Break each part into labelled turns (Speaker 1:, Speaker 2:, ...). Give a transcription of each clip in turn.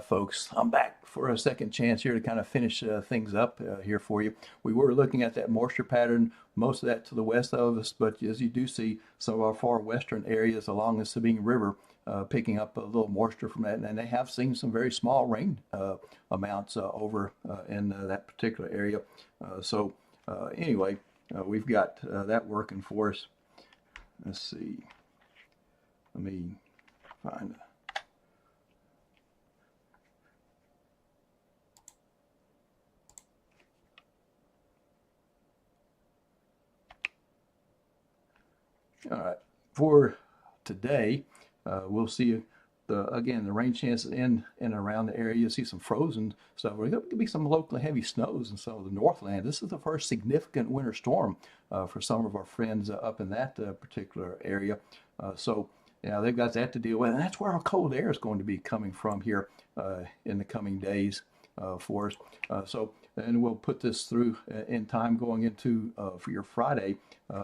Speaker 1: Folks, I'm back for a second chance here to kind of finish things up here for you. We were looking at that moisture pattern, most of that to the west of us, but as you do see, some of our far western areas along the Sabine River picking up a little moisture from that, and they have seen some very small rain amounts over in that particular area. Anyway, we've got that working for us. Let's see. Let me find. All right, for today, we'll see again the rain chances in and around the area. You'll see some frozen stuff. There could be some locally heavy snows in some of the Northland. This is the first significant winter storm for some of our friends up in that particular area. Yeah, they've got that to deal with, and that's where our cold air is going to be coming from here in the coming days for us. And we'll put this through in time going into for your Friday.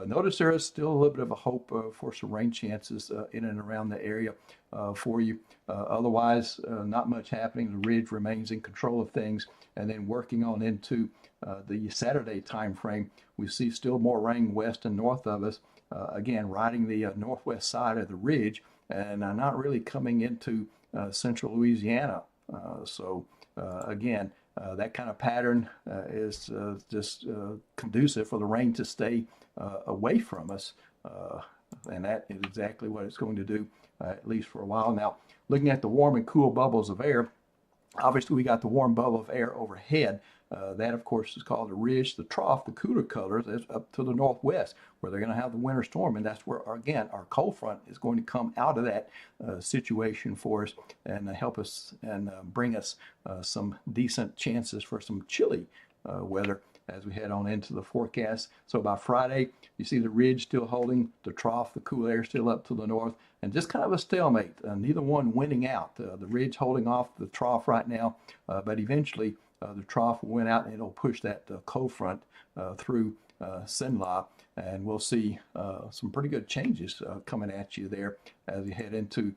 Speaker 1: Notice there is still a little bit of a hope for some rain chances in and around the area for you. Otherwise, not much happening. The ridge remains in control of things. And then working on into the Saturday time frame, we see still more rain west and north of us. Again, riding the northwest side of the ridge and not really coming into central Louisiana. Again, that kind of pattern is just conducive for the rain to stay away from us. And that is exactly what it's going to do, at least for a while. Now, looking at the warm and cool bubbles of air, obviously we got the warm bubble of air overhead. That, of course, is called the ridge. The trough, the cooler colors, is up to the northwest, where they're going to have the winter storm, and that's where, again, our cold front is going to come out of that situation for us and help us and bring us some decent chances for some chilly weather as we head on into the forecast. So by Friday, you see the ridge still holding, the trough, the cool air still up to the north, and just kind of a stalemate, neither one winning out. The ridge holding off the trough right now, but eventually the trough will win out and it'll push that cold front through Cenla, and we'll see some pretty good changes coming at you there as we head into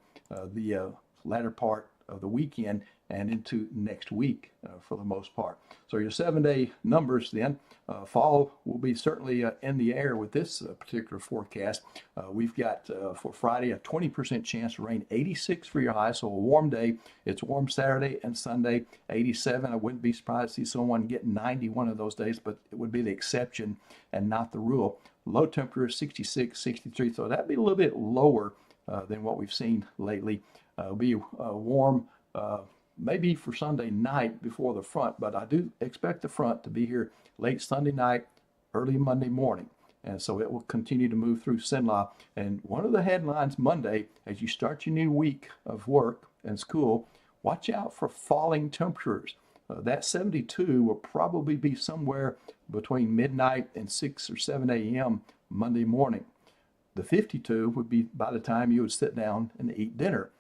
Speaker 1: the latter part of the weekend and into next week for the most part. So your 7-day numbers then, fall will be certainly in the air with this particular forecast. We've got for Friday a 20% chance of rain, 86 for your high, so a warm day. It's warm Saturday and Sunday, 87. I wouldn't be surprised to see someone get 90 one of those days, but it would be the exception and not the rule. Low temperature 66, 63, so that'd be a little bit lower than what we've seen lately. It'll be warm maybe for Sunday night before the front, but I do expect the front to be here late Sunday night, early Monday morning. And so it will continue to move through Cenla. And one of the headlines Monday, as you start your new week of work and school, watch out for falling temperatures. That 72 will probably be somewhere between midnight and 6 or 7 a.m. Monday morning. The 52 would be by the time you would sit down and eat dinner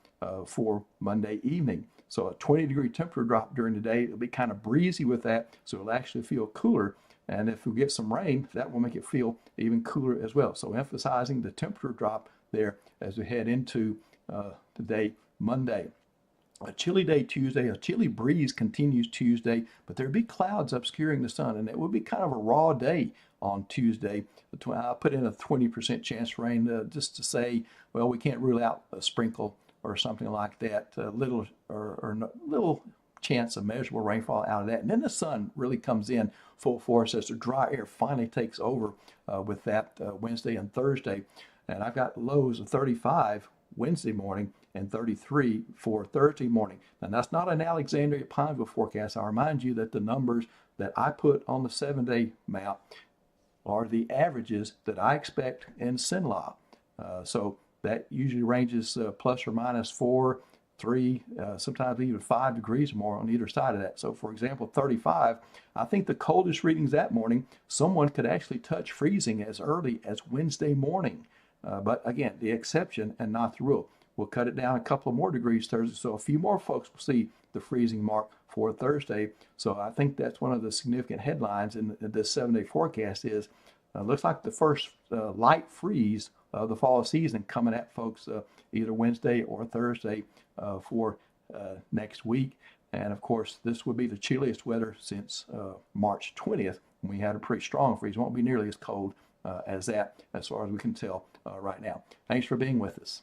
Speaker 1: for Monday evening. So a 20-degree temperature drop during the day. It'll be kind of breezy with that, so it'll actually feel cooler. And if we get some rain, that will make it feel even cooler as well. So emphasizing the temperature drop there as we head into the day Monday. A chilly day Tuesday, a chilly breeze continues Tuesday, but there'll be clouds obscuring the sun, and it will be kind of a raw day on Tuesday. I'll put in a 20% chance rain just to say, well, we can't rule out a sprinkle or something like that, little chance of measurable rainfall out of that. And then the sun really comes in full force as the dry air finally takes over with that Wednesday and Thursday. And I've got lows of 35 Wednesday morning and 33 for Thursday morning. And that's not an Alexandria Pineville forecast. I remind you that the numbers that I put on the 7-day map are the averages that I expect in Cenla. So that usually ranges plus or minus 4, 3, sometimes even 5 degrees more on either side of that. So for example, 35, I think the coldest readings that morning, someone could actually touch freezing as early as Wednesday morning. But again, the exception and not the rule. We'll cut it down a couple of more degrees Thursday, so a few more folks will see the freezing mark for Thursday. So I think that's one of the significant headlines in this 7-day forecast is looks like the first light freeze of the fall season coming at folks either Wednesday or Thursday for next week. And of course, this would be the chilliest weather since March 20th, when we had a pretty strong freeze. It won't be nearly as cold as that, as far as we can tell right now. Thanks for being with us.